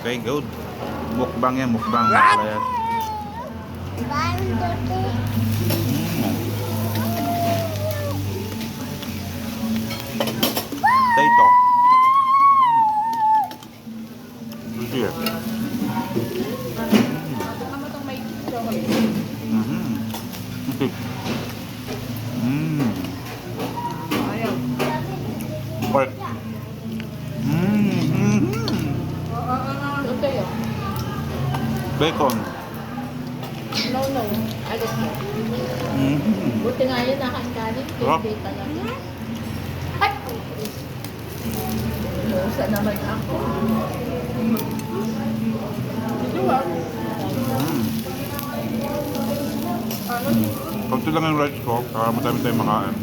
Okay, good. Mukbang yan, mukbang. What? Potato. Sushi. Tama itong may chocolate. Ayaw. Pork. Ito yun. Bacon. No. Alis mo. Buti nga yun, nakakanin. Sarap. Hindi talaga. Ay! Lusa naman ako. Ito ah. Ano? Pagto lang yung rice ko, para madami tayong makain.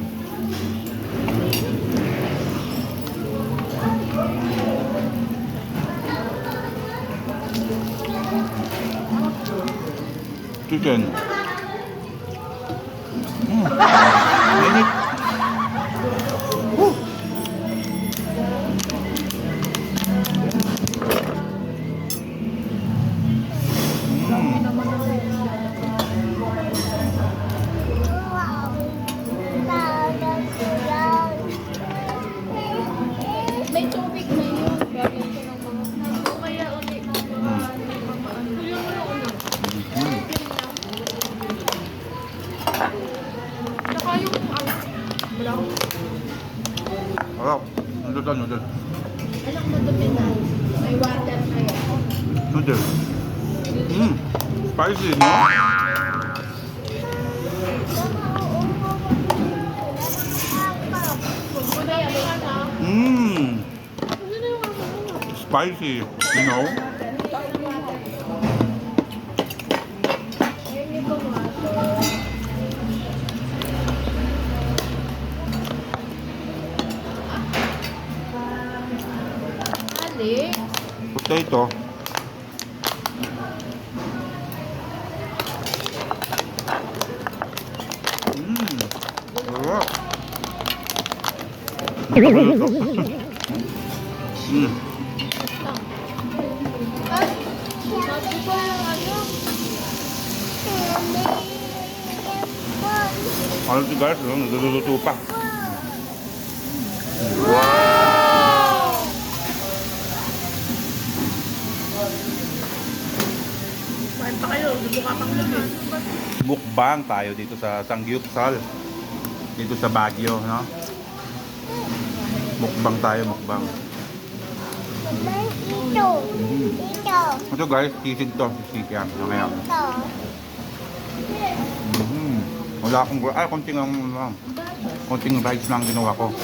Chicken. Mainit. May tubig na yun. Gagawin ko ng mga... Kaya ulit. Saka yung wala akong... Harap. Noodle. Anong madumi na? May water na yun. Noodle. Spicy, no? Wala yan na. Spicy, you know? Ali. Potato. Sarap. Sabi ko yung ano. Ano ito guys, nagluluto pa. Kumain pa kayo, bubuka pang labi. Mukbang tayo dito sa Sanggupsal. Dito sa Baguio, no? Mukbang tayo, mukbang. Ito guys, sisig to. Sisig yan. Ngayon. Wala akong... konting lang. Konting rice lang ginawa ko.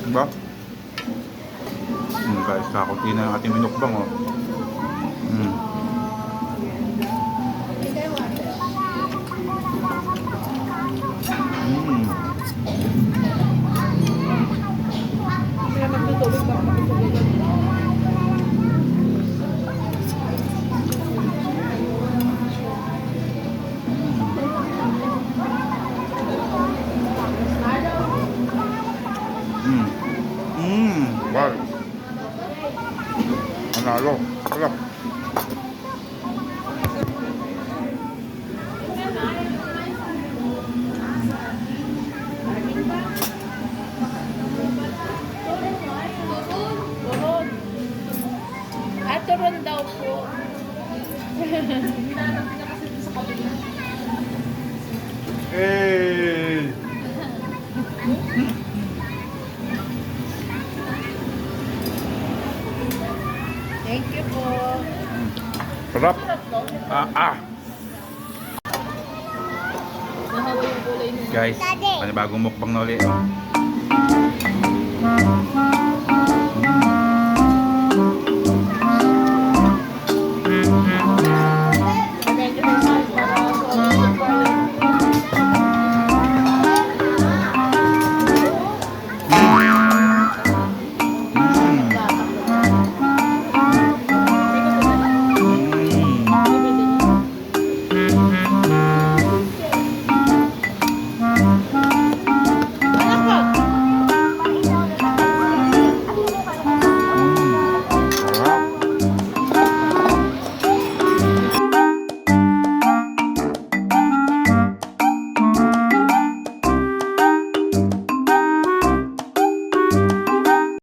Diba? Guys, kakunti na ang ating minukbang, oh. Kaya magtutulog pa ako magtutulog. Wow. Manalo. Sarap. Turon. Turon daw po. Hey! Thank you po. Sarap. Sarap to. Nahawa yung kulay nila. Guys, panibagong mukbang na ulit.